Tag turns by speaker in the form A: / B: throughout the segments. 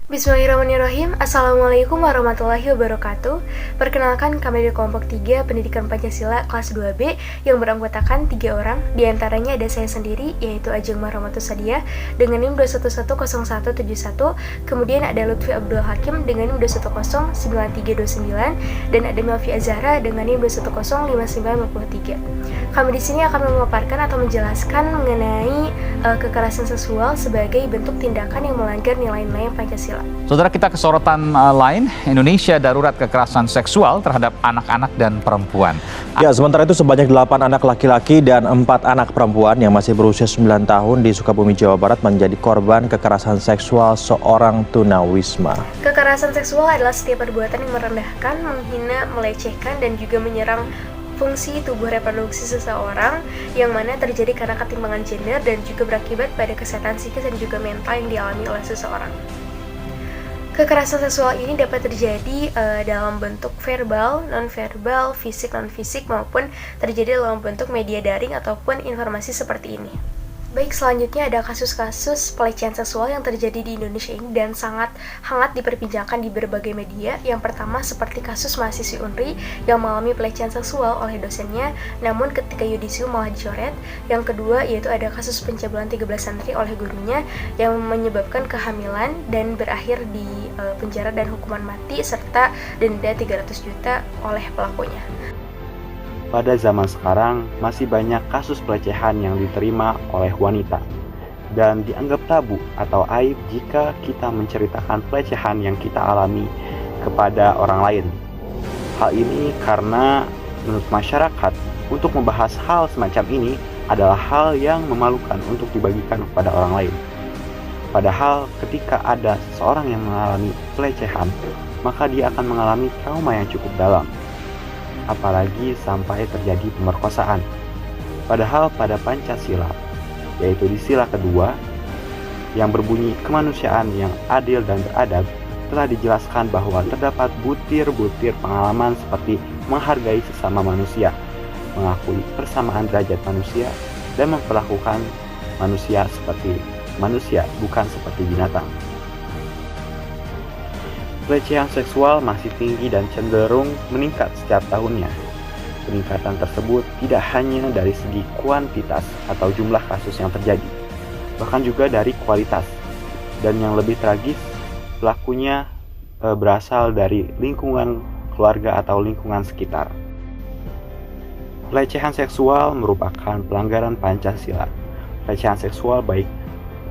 A: Bismillahirrahmanirrahim. Assalamualaikum warahmatullahi wabarakatuh. Perkenalkan, kami dari kelompok 3 Pendidikan Pancasila kelas 2B yang beranggotakan 3 orang. Di antaranya ada saya sendiri, yaitu Ajeng Mahromatus Sadiah dengan NIM 2110171, kemudian ada Lutfi Abdul Hakim dengan NIM 2109329, dan ada Melvi Azhara dengan NIM 2105953. Kami di sini akan memaparkan atau menjelaskan mengenai kekerasan seksual sebagai bentuk tindakan yang melanggar nilai-nilai Pancasila.
B: Saudara, kita ke sorotan lain, Indonesia darurat kekerasan seksual terhadap anak-anak dan perempuan.
C: Ya, sementara itu sebanyak 8 anak laki-laki dan 4 anak perempuan yang masih berusia 9 tahun di Sukabumi, Jawa Barat menjadi korban kekerasan seksual seorang tunawisma.
A: Kekerasan seksual adalah setiap perbuatan yang merendahkan, menghina, melecehkan, dan juga menyerang fungsi tubuh reproduksi seseorang yang mana terjadi karena ketimpangan gender dan juga berakibat pada kesehatan psikis dan juga mental yang dialami oleh seseorang. Kekerasan seksual ini dapat terjadi dalam bentuk verbal, non-verbal, fisik, non-fisik, maupun terjadi dalam bentuk media daring ataupun informasi seperti ini. Baik, selanjutnya ada kasus-kasus pelecehan seksual yang terjadi di Indonesia ini dan sangat hangat diperbincangkan di berbagai media. Yang pertama seperti kasus mahasiswi UNRI yang mengalami pelecehan seksual oleh dosennya, namun ketika yudisium malah dicoret. Yang kedua yaitu ada kasus pencabulan 13 santri oleh gurunya yang menyebabkan kehamilan dan berakhir di penjara dan hukuman mati serta denda 300 juta oleh pelakunya.
D: Pada zaman sekarang, masih banyak kasus pelecehan yang diterima oleh wanita dan dianggap tabu atau aib jika kita menceritakan pelecehan yang kita alami kepada orang lain. Hal ini karena menurut masyarakat, untuk membahas hal semacam ini adalah hal yang memalukan untuk dibagikan kepada orang lain. Padahal ketika ada seseorang yang mengalami pelecehan, maka dia akan mengalami trauma yang cukup dalam, apalagi sampai terjadi pemerkosaan. Padahal pada Pancasila, yaitu di sila kedua, yang berbunyi kemanusiaan yang adil dan beradab, telah dijelaskan bahwa terdapat butir-butir pengalaman seperti menghargai sesama manusia, mengakui persamaan derajat manusia, dan memperlakukan manusia seperti manusia, bukan seperti binatang. Pelecehan seksual masih tinggi dan cenderung meningkat setiap tahunnya. Peningkatan tersebut tidak hanya dari segi kuantitas atau jumlah kasus yang terjadi, bahkan juga dari kualitas. Dan yang lebih tragis, pelakunya berasal dari lingkungan keluarga atau lingkungan sekitar. Pelecehan seksual merupakan pelanggaran Pancasila. Pelecehan seksual baik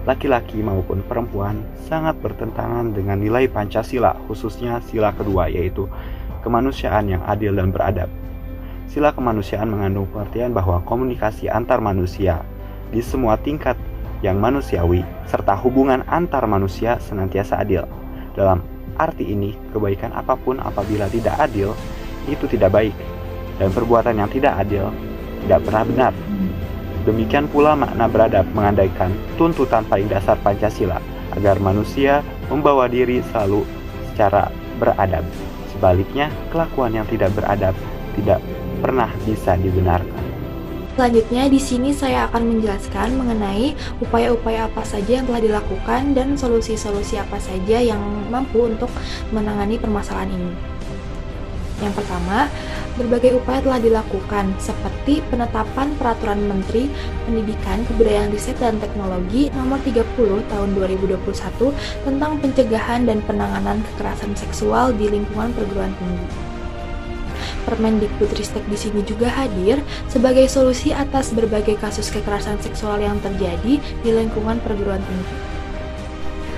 D: laki-laki maupun perempuan sangat bertentangan dengan nilai Pancasila, khususnya sila kedua, yaitu kemanusiaan yang adil dan beradab. Sila kemanusiaan mengandung pengertian bahwa komunikasi antar manusia di semua tingkat yang manusiawi serta hubungan antar manusia senantiasa adil. Dalam arti ini, kebaikan apapun apabila tidak adil itu tidak baik, dan perbuatan yang tidak adil tidak pernah benar. Demikian pula makna beradab mengandaikan tuntutan paling dasar Pancasila agar manusia membawa diri selalu secara beradab. Sebaliknya, kelakuan yang tidak beradab tidak pernah bisa dibenarkan.
E: Selanjutnya di sini saya akan menjelaskan mengenai upaya-upaya apa saja yang telah dilakukan dan solusi-solusi apa saja yang mampu untuk menangani permasalahan ini. Yang pertama, berbagai upaya telah dilakukan, seperti penetapan Peraturan Menteri Pendidikan, Kebudayaan, Riset, dan Teknologi Nomor 30 Tahun 2021 tentang pencegahan dan penanganan kekerasan seksual di lingkungan perguruan tinggi. Permendikbudristek di sini juga hadir sebagai solusi atas berbagai kasus kekerasan seksual yang terjadi di lingkungan perguruan tinggi.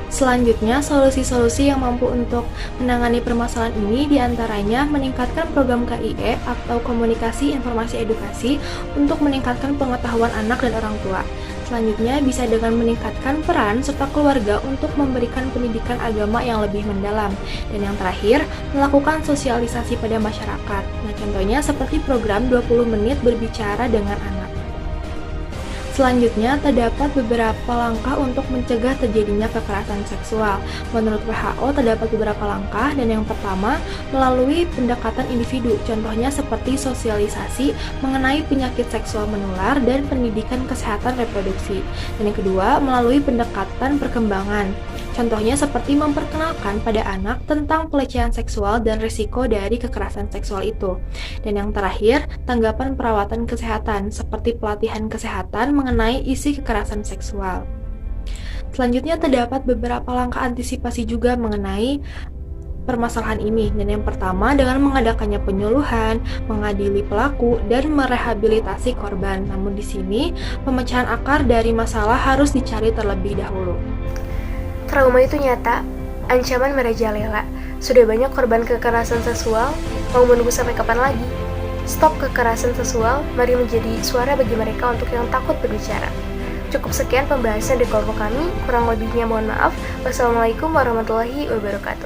E: Selanjutnya, solusi-solusi yang mampu untuk menangani permasalahan ini diantaranya meningkatkan program KIE atau Komunikasi Informasi Edukasi untuk meningkatkan pengetahuan anak dan orang tua. Selanjutnya, bisa dengan meningkatkan peran serta keluarga untuk memberikan pendidikan agama yang lebih mendalam. Dan yang terakhir, melakukan sosialisasi pada masyarakat. Nah, contohnya seperti program 20 menit berbicara dengan anak. Selanjutnya, terdapat beberapa langkah untuk mencegah terjadinya kekerasan seksual. Menurut WHO, terdapat beberapa langkah, dan yang pertama, melalui pendekatan individu, contohnya seperti sosialisasi mengenai penyakit seksual menular dan pendidikan kesehatan reproduksi. Dan yang kedua, melalui pendekatan perkembangan, Contohnya seperti memperkenalkan pada anak tentang pelecehan seksual dan risiko dari kekerasan seksual itu. Dan yang terakhir, tanggapan perawatan kesehatan seperti pelatihan kesehatan mengenai isi kekerasan seksual. Selanjutnya terdapat beberapa langkah antisipasi juga mengenai permasalahan ini. Dan yang pertama dengan mengadakannya penyuluhan, mengadili pelaku, dan merehabilitasi korban. Namun di sini, pemecahan akar dari masalah harus dicari terlebih dahulu.
A: Trauma itu nyata, ancaman merajalela. Sudah banyak korban kekerasan seksual, mau menunggu sampai kapan lagi? Stop kekerasan seksual, mari menjadi suara bagi mereka untuk yang takut berbicara. Cukup sekian pembahasan di kelompok kami, kurang lebihnya mohon maaf. Wassalamualaikum warahmatullahi wabarakatuh.